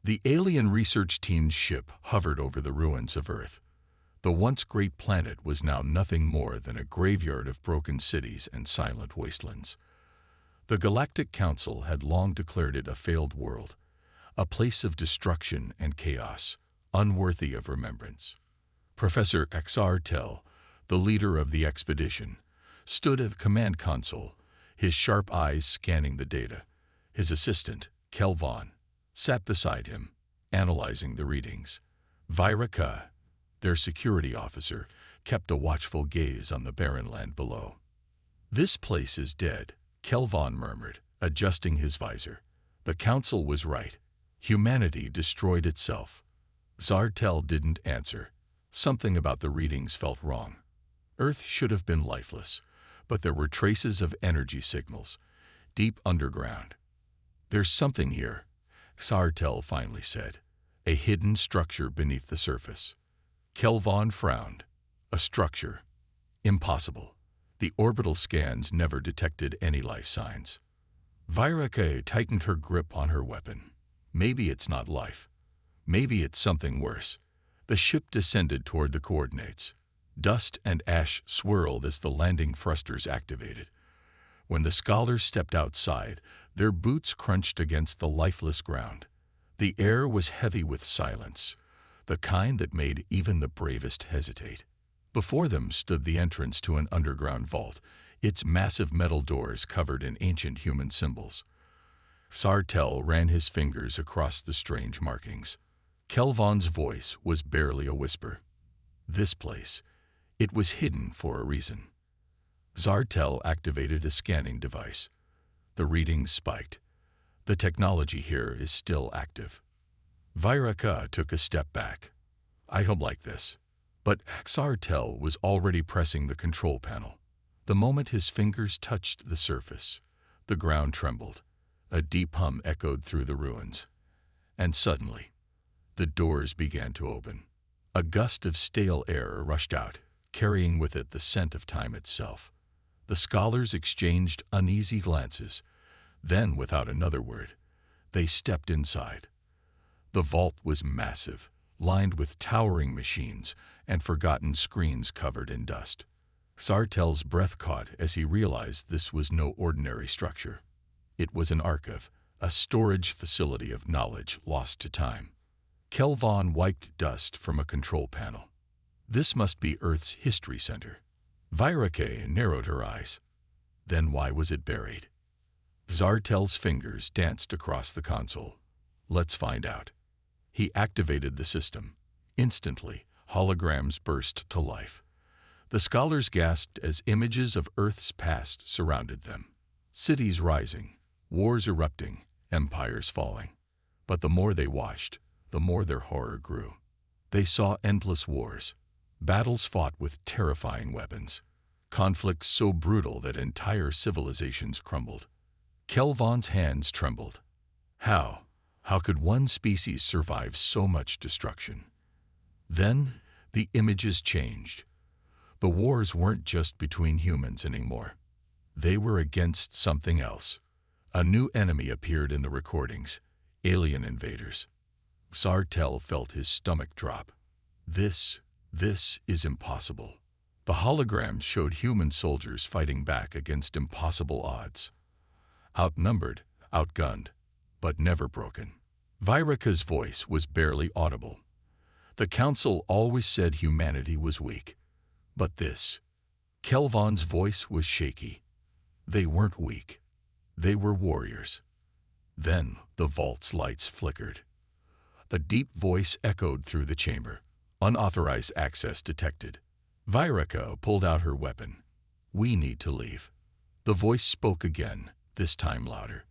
The alien research team's ship hovered over the ruins of Earth. The once great planet was now nothing more than a graveyard of broken cities and silent wastelands. The Galactic Council had long declared it a failed world, a place of destruction and chaos, unworthy of remembrance. Professor Xartel, the leader of the expedition, stood at the command console, his sharp eyes scanning the data. His assistant, Kelvon, sat beside him, analyzing the readings. Viraka, their security officer, kept a watchful gaze on the barren land below. "This place is dead," Kelvon murmured, adjusting his visor. The council was right. Humanity destroyed itself. Xartel didn't answer. Something about the readings felt wrong. Earth should have been lifeless, but there were traces of energy signals, deep underground. "There's something here," Xartel finally said, "a hidden structure beneath the surface." Kelvon frowned. A structure. Impossible. The orbital scans never detected any life signs. Viraka tightened her grip on her weapon. Maybe it's not life. Maybe it's something worse. The ship descended toward the coordinates. Dust and ash swirled as the landing thrusters activated. When the scholars stepped outside, their boots crunched against the lifeless ground. The air was heavy with silence, the kind that made even the bravest hesitate. Before them stood the entrance to an underground vault, its massive metal doors covered in ancient human symbols. Xartel ran his fingers across the strange markings. Kelvon's voice was barely a whisper. This place, it was hidden for a reason. Xartel activated a scanning device. The readings spiked. The technology here is still active. Viraka took a step back. "I don't like this." But Xartel was already pressing the control panel. The moment his fingers touched the surface, the ground trembled. A deep hum echoed through the ruins. And suddenly, the doors began to open. A gust of stale air rushed out, carrying with it the scent of time itself. The scholars exchanged uneasy glances. Then, without another word, they stepped inside. The vault was massive, lined with towering machines and forgotten screens covered in dust. Xartel's breath caught as he realized this was no ordinary structure. It was an archive, a storage facility of knowledge lost to time. Kelvon wiped dust from a control panel. This must be Earth's history center. Viraka narrowed her eyes. Then why was it buried? Xartel's fingers danced across the console. "Let's find out." He activated the system. Instantly, holograms burst to life. The scholars gasped as images of Earth's past surrounded them. Cities rising, wars erupting, empires falling. But the more they watched, the more their horror grew. They saw endless wars, battles fought with terrifying weapons, conflicts so brutal that entire civilizations crumbled. Kelvon's hands trembled. How could one species survive so much destruction? Then, the images changed. The wars weren't just between humans anymore. They were against something else. A new enemy appeared in the recordings, alien invaders. Xartel felt his stomach drop. This is impossible. The holograms showed human soldiers fighting back against impossible odds. Outnumbered, outgunned, but never broken. Viraka's voice was barely audible. The council always said humanity was weak. But this, Kelvon's voice was shaky. They weren't weak. They were warriors. Then the vault's lights flickered. A deep voice echoed through the chamber. Unauthorized access detected. Viraka pulled out her weapon. "We need to leave." The voice spoke again, this time louder.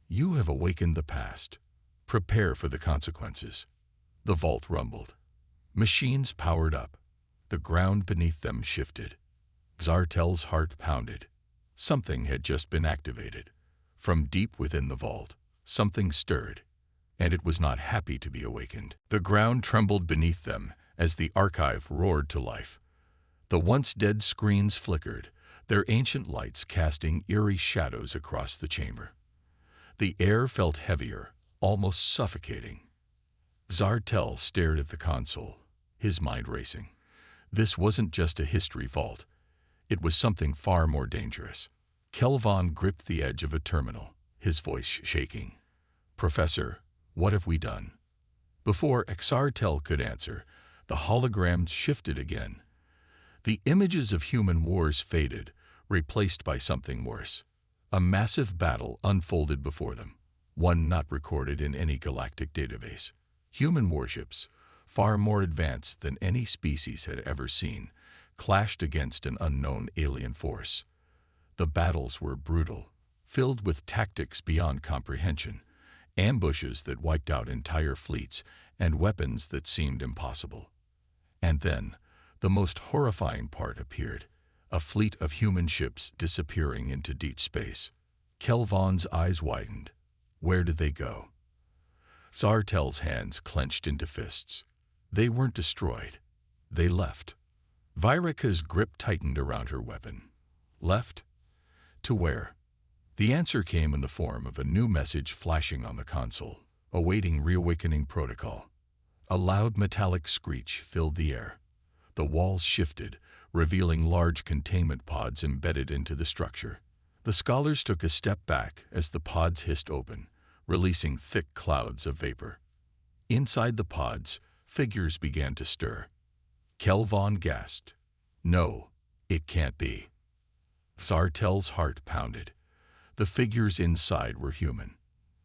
"You have awakened the past. Prepare for the consequences." The vault rumbled. Machines powered up. The ground beneath them shifted. Xartel's heart pounded. Something had just been activated. From deep within the vault, something stirred, and it was not happy to be awakened. The ground trembled beneath them as the archive roared to life. The once dead screens flickered, their ancient lights casting eerie shadows across the chamber. The air felt heavier, almost suffocating. Zartel stared at the console, his mind racing. This wasn't just a history vault. It was something far more dangerous. Kelvon gripped the edge of a terminal, his voice shaking. "Professor, what have we done?" Before Zartel could answer, the holograms shifted again. The images of human wars faded, replaced by something worse. A massive battle unfolded before them, one not recorded in any galactic database. Human warships, far more advanced than any species had ever seen, clashed against an unknown alien force. The battles were brutal, filled with tactics beyond comprehension, ambushes that wiped out entire fleets, and weapons that seemed impossible. And then, the most horrifying part appeared, a fleet of human ships disappearing into deep space. Kelvon's eyes widened. Where did they go? Zartel's hands clenched into fists. They weren't destroyed. They left. Virika's grip tightened around her weapon. Left? To where? The answer came in the form of a new message flashing on the console, awaiting reawakening protocol. A loud metallic screech filled the air. The walls shifted, revealing large containment pods embedded into the structure. The scholars took a step back as the pods hissed open, releasing thick clouds of vapor. Inside the pods, figures began to stir. Kelvon gasped. "No, it can't be." Zartel's heart pounded. The figures inside were human.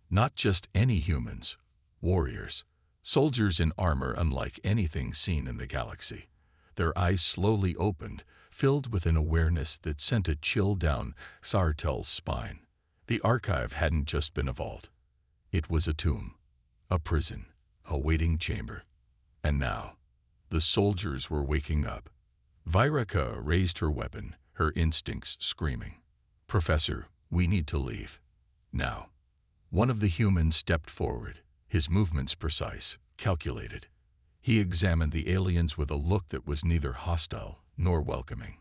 Not just any humans, warriors, soldiers in armor unlike anything seen in the galaxy. Their eyes slowly opened, filled with an awareness that sent a chill down Zartel's spine. The archive hadn't just been a vault. It was a tomb, a prison, a waiting chamber. And now, the soldiers were waking up. Virika raised her weapon, her instincts screaming. "Professor, we need to leave. Now." One of the humans stepped forward, his movements precise, calculated. He examined the aliens with a look that was neither hostile nor welcoming.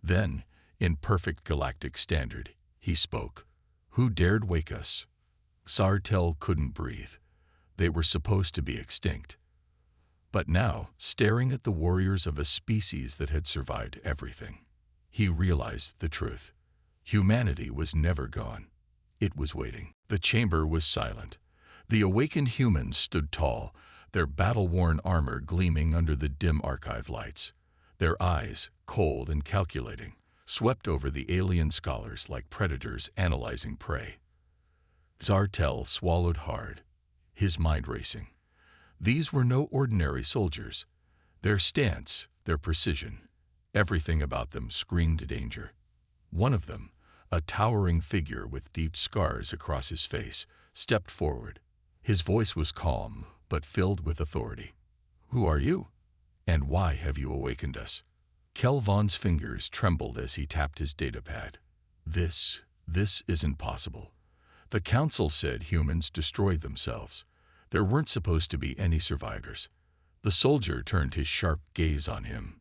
Then, in perfect galactic standard, he spoke. "Who dared wake us?" Zartel couldn't breathe. They were supposed to be extinct. But now, staring at the warriors of a species that had survived everything, he realized the truth. Humanity was never gone. It was waiting. The chamber was silent. The awakened humans stood tall, their battle-worn armor gleaming under the dim archive lights. Their eyes, cold and calculating, swept over the alien scholars like predators analyzing prey. Zartel swallowed hard, his mind racing. These were no ordinary soldiers. Their stance, their precision, everything about them screamed danger. One of them, a towering figure with deep scars across his face, stepped forward. His voice was calm, but filled with authority. "Who are you? And why have you awakened us?" Kelvon's fingers trembled as he tapped his datapad. This isn't possible. The council said humans destroyed themselves. There weren't supposed to be any survivors. The soldier turned his sharp gaze on him.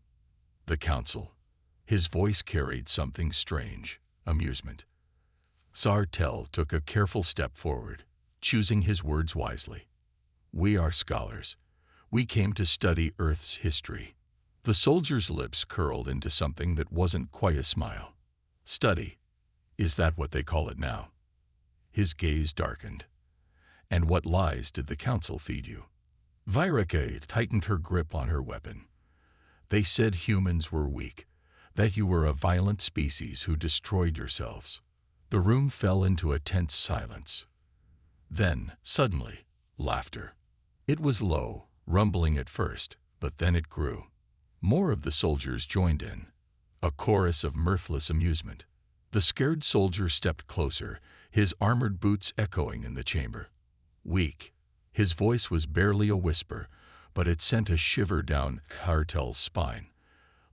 The council. His voice carried something strange, amusement. Zartel took a careful step forward, choosing his words wisely. "We are scholars. We came to study Earth's history." The soldier's lips curled into something that wasn't quite a smile. "Study? Is that what they call it now?" His gaze darkened. "And what lies did the council feed you?" Virika tightened her grip on her weapon. "They said humans were weak, that you were a violent species who destroyed yourselves." The room fell into a tense silence. Then, suddenly, laughter. It was low, rumbling at first, but then it grew. More of the soldiers joined in, a chorus of mirthless amusement. The scared soldier stepped closer, his armored boots echoing in the chamber. Weak. His voice was barely a whisper, but it sent a shiver down Zartel's spine.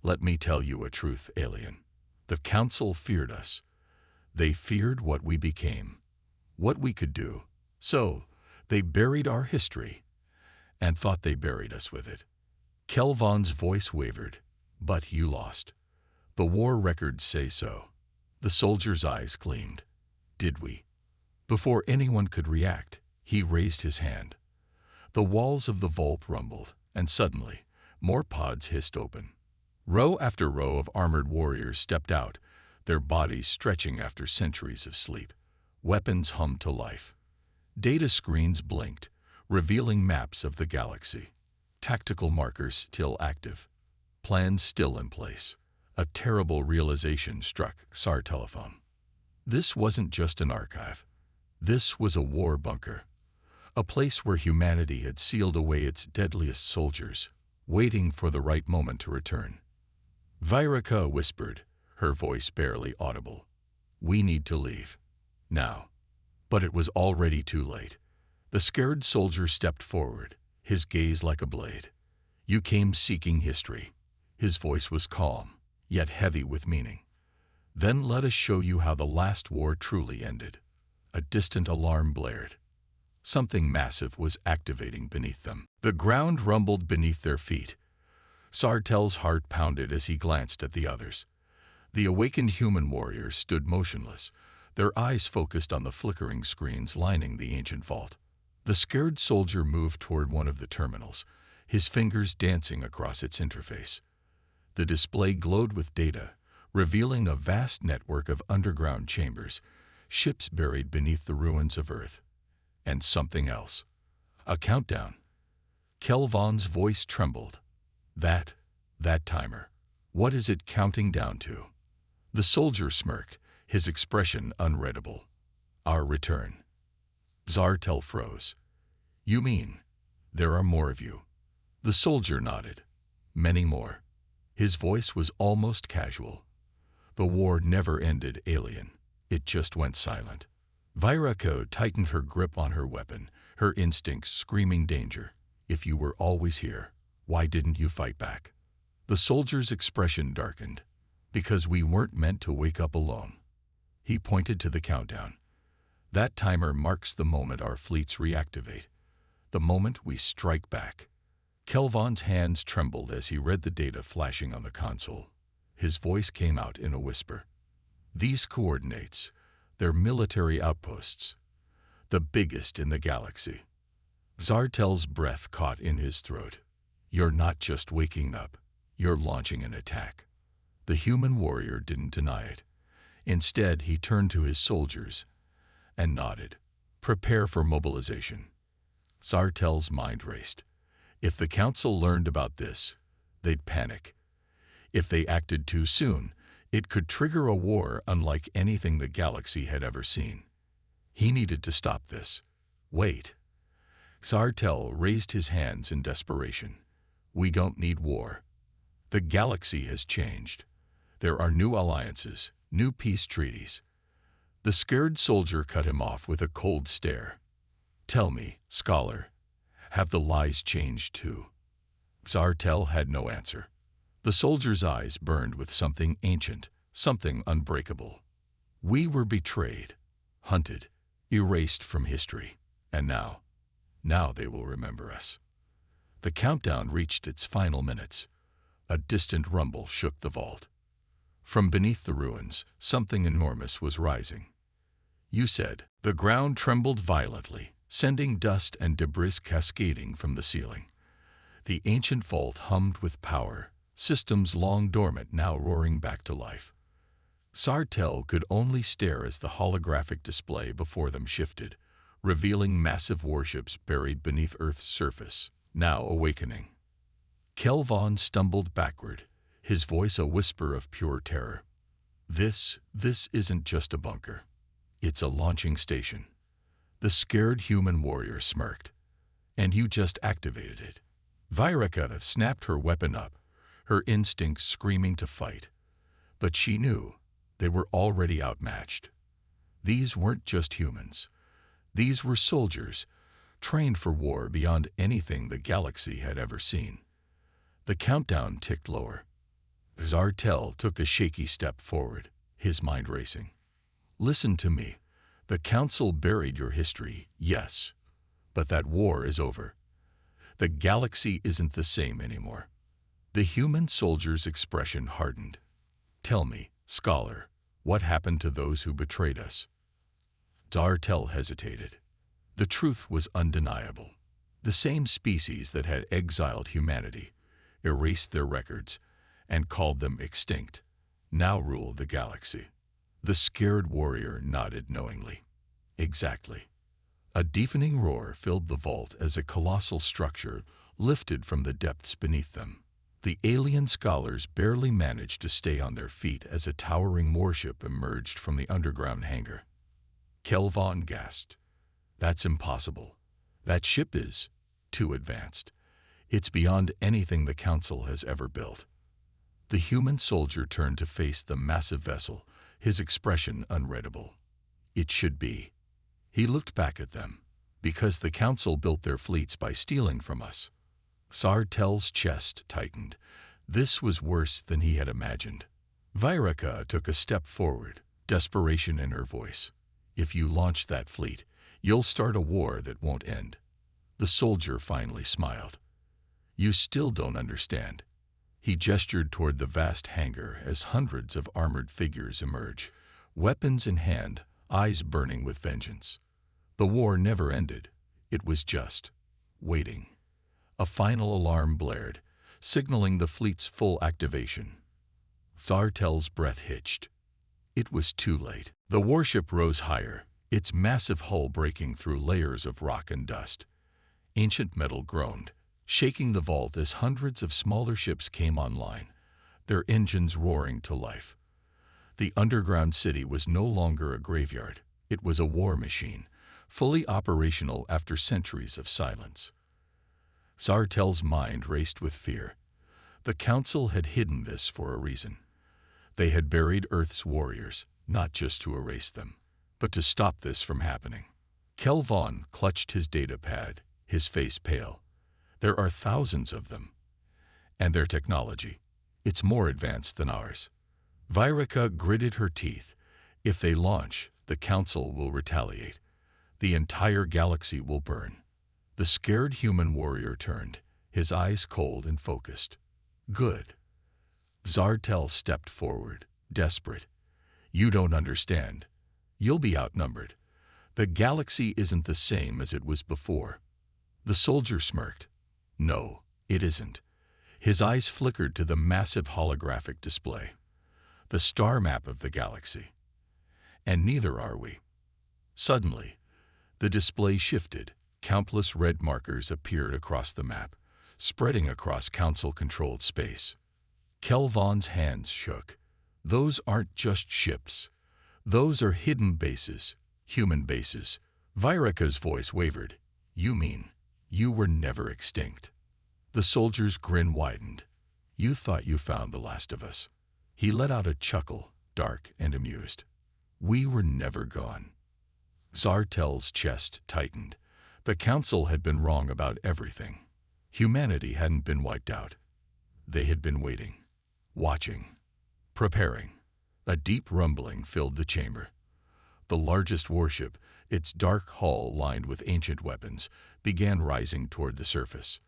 "Let me tell you a truth, alien. The council feared us. They feared what we became, what we could do. So, they buried our history, and thought they buried us with it." Kelvon's voice wavered. "But you lost. The war records say so." The soldier's eyes gleamed. "Did we?" Before anyone could react, he raised his hand. The walls of the vault rumbled, and suddenly, more pods hissed open. Row after row of armored warriors stepped out, their bodies stretching after centuries of sleep. Weapons hummed to life. Data screens blinked, revealing maps of the galaxy. Tactical markers still active. Plans still in place. A terrible realization struck Xar telephone. This wasn't just an archive. This was a war bunker. A place where humanity had sealed away its deadliest soldiers, waiting for the right moment to return. Viraka whispered, her voice barely audible. "We need to leave. Now." But it was already too late. The scared soldier stepped forward, his gaze like a blade. "You came seeking history." His voice was calm, yet heavy with meaning. "Then let us show you how the last war truly ended." A distant alarm blared. Something massive was activating beneath them. The ground rumbled beneath their feet. Sartell's heart pounded as he glanced at the others. The awakened human warriors stood motionless, their eyes focused on the flickering screens lining the ancient vault. The scared soldier moved toward one of the terminals, his fingers dancing across its interface. The display glowed with data, revealing a vast network of underground chambers, ships buried beneath the ruins of Earth. And something else. A countdown. Kelvon's voice trembled. That timer. What is it counting down to?" The soldier smirked, his expression unreadable. "Our return." Zartel froze. "You mean there are more of you?" The soldier nodded. "Many more." His voice was almost casual. "The war never ended, alien. It just went silent." Virako tightened her grip on her weapon, her instincts screaming danger. "If you were always here, why didn't you fight back?" The soldier's expression darkened. "Because we weren't meant to wake up alone." He pointed to the countdown. "That timer marks the moment our fleets reactivate, the moment we strike back." Kelvon's hands trembled as he read the data flashing on the console. His voice came out in a whisper. "These coordinates, they're military outposts, the biggest in the galaxy." Zartel's breath caught in his throat. "You're not just waking up, you're launching an attack." The human warrior didn't deny it. Instead, he turned to his soldiers and nodded. "Prepare for mobilization." Zartel's mind raced. If the Council learned about this, they'd panic. If they acted too soon, it could trigger a war unlike anything the galaxy had ever seen. He needed to stop this. "Wait." Zartel raised his hands in desperation. "We don't need war. The galaxy has changed. There are new alliances, new peace treaties." The scared soldier cut him off with a cold stare. "Tell me, scholar, have the lies changed too?" Zartel had no answer. The soldier's eyes burned with something ancient, something unbreakable. "We were betrayed, hunted, erased from history, and now they will remember us." The countdown reached its final minutes. A distant rumble shook the vault. From beneath the ruins, something enormous was rising. "You said." The ground trembled violently, sending dust and debris cascading from the ceiling. The ancient vault hummed with power, systems long dormant now roaring back to life. Sartell could only stare as the holographic display before them shifted, revealing massive warships buried beneath Earth's surface, now awakening. Kelvon stumbled backward, his voice a whisper of pure terror. This isn't just a bunker. It's a launching station." The scared human warrior smirked. "And you just activated it." Viraka snapped her weapon up, her instincts screaming to fight. But she knew they were already outmatched. These weren't just humans. These were soldiers, trained for war beyond anything the galaxy had ever seen. The countdown ticked lower. Zartel took a shaky step forward, his mind racing. "Listen to me. The Council buried your history, yes. But that war is over. The galaxy isn't the same anymore." The human soldier's expression hardened. "Tell me, scholar, what happened to those who betrayed us?" Zartel hesitated. The truth was undeniable. The same species that had exiled humanity, erased their records, and called them extinct, now ruled the galaxy. The scared warrior nodded knowingly. Exactly. A deafening roar filled the vault as a colossal structure lifted from the depths beneath them. The alien scholars barely managed to stay on their feet as a towering warship emerged from the underground hangar. Kelvon gasped. "That's impossible. That ship is too advanced. It's beyond anything the Council has ever built." The human soldier turned to face the massive vessel, his expression unreadable. "It should be." He looked back at them. "Because the Council built their fleets by stealing from us." Sartell's chest tightened. This was worse than he had imagined. Viraka took a step forward, desperation in her voice. "If you launch that fleet, you'll start a war that won't end." The soldier finally smiled. "You still don't understand." He gestured toward the vast hangar as hundreds of armored figures emerge, weapons in hand, eyes burning with vengeance. The war never ended. It was just waiting. A final alarm blared, signaling the fleet's full activation. Sartell's breath hitched. It was too late. The warship rose higher, its massive hull breaking through layers of rock and dust. Ancient metal groaned, shaking the vault as hundreds of smaller ships came online, their engines roaring to life. The underground city was no longer a graveyard. It was a war machine, fully operational after centuries of silence. Sartell's mind raced with fear. The Council had hidden this for a reason. They had buried Earth's warriors, not just to erase them, but to stop this from happening. Kelvon clutched his data pad, his face pale. "There are thousands of them. And their technology, it's more advanced than ours." Viraka gritted her teeth. "If they launch, the Council will retaliate. The entire galaxy will burn." The scared human warrior turned, his eyes cold and focused. "Good." Sartell stepped forward, desperate. "You don't understand. You'll be outnumbered. The galaxy isn't the same as it was before." The soldier smirked. "No, it isn't." His eyes flickered to the massive holographic display. "The star map of the galaxy. And neither are we." Suddenly, the display shifted. Countless red markers appeared across the map, spreading across Council-controlled space. Kelvon's hands shook. "Those aren't just ships. Those are hidden bases, human bases." Viraka's voice wavered. "You mean you were never extinct?" The soldier's grin widened. "You thought you found the last of us." He let out a chuckle, dark and amused. "We were never gone." Sartell's chest tightened. The Council had been wrong about everything. Humanity hadn't been wiped out. They had been waiting, watching, preparing. A deep rumbling filled the chamber. The largest warship, its dark hull lined with ancient weapons, began rising toward the surface.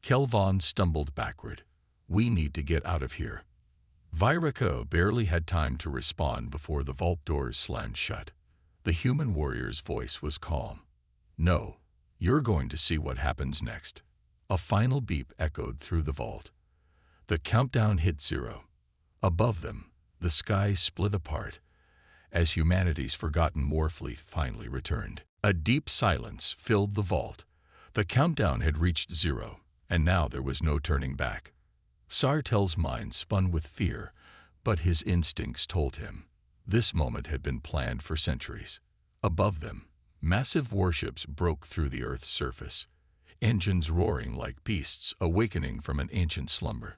Kelvon stumbled backward. "We need to get out of here." Viraka barely had time to respond before the vault doors slammed shut. The human warrior's voice was calm. "No, you're going to see what happens next." A final beep echoed through the vault. The countdown hit 0. Above them, the sky split apart, as humanity's forgotten war fleet finally returned. A deep silence filled the vault. The countdown had reached 0, and now there was no turning back. Sartell's mind spun with fear, but his instincts told him this moment had been planned for centuries. Above them, massive warships broke through the Earth's surface, engines roaring like beasts awakening from an ancient slumber.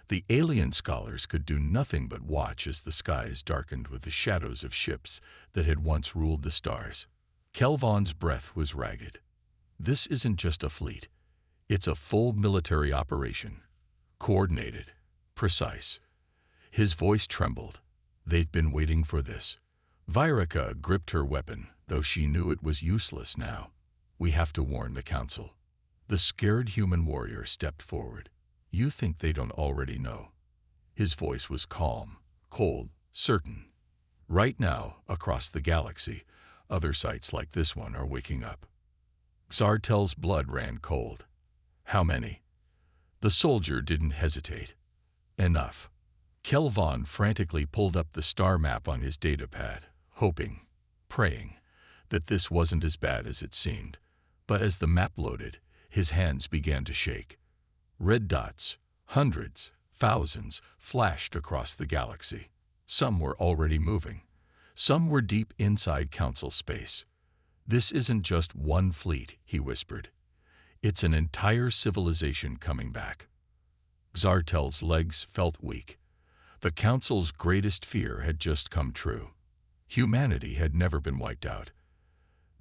The alien scholars could do nothing but watch as the skies darkened with the shadows of ships that had once ruled the stars. Kelvon's breath was ragged. "This isn't just a fleet. It's a full military operation. Coordinated. Precise." His voice trembled. "They've been waiting for this." Viraka gripped her weapon, though she knew it was useless now. "We have to warn the Council." The scared human warrior stepped forward. "You think they don't already know?" His voice was calm, cold, certain. "Right now, across the galaxy, other sites like this one are waking up." Xartel's blood ran cold. How many? The soldier didn't hesitate. Enough. Kelvon frantically pulled up the star map on his datapad, hoping, praying, that this wasn't as bad as it seemed. But as the map loaded, his hands began to shake. Red dots, hundreds, thousands, flashed across the galaxy. Some were already moving. Some were deep inside Council space. "This isn't just one fleet," he whispered. "It's an entire civilization coming back." Xartel's legs felt weak. The Council's greatest fear had just come true. Humanity had never been wiped out.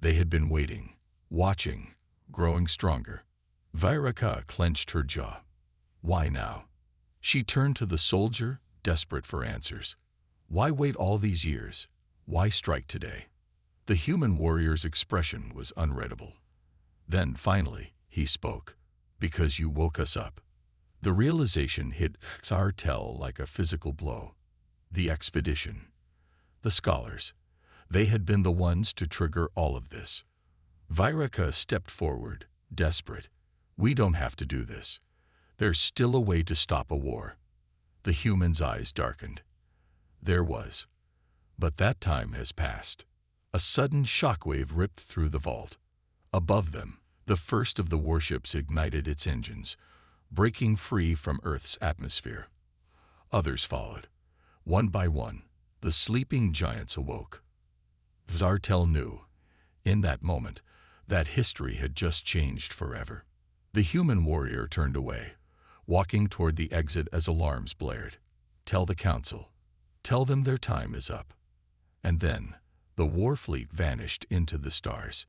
They had been waiting, watching, growing stronger. Viraka clenched her jaw. Why now? She turned to the soldier, desperate for answers. Why wait all these years? Why strike today? The human warrior's expression was unreadable. Then, finally, he spoke. "Because you woke us up." The realization hit Xartel like a physical blow. The expedition. The scholars. They had been the ones to trigger all of this. Viraka stepped forward, desperate. "We don't have to do this. There's still a way to stop a war." The human's eyes darkened. There was. But that time has passed. A sudden shockwave ripped through the vault. Above them, the first of the warships ignited its engines, breaking free from Earth's atmosphere. Others followed. One by one, the sleeping giants awoke. Xartel knew, in that moment, that history had just changed forever. The human warrior turned away, walking toward the exit as alarms blared. "Tell the Council. Tell them their time is up." And then, the war fleet vanished into the stars.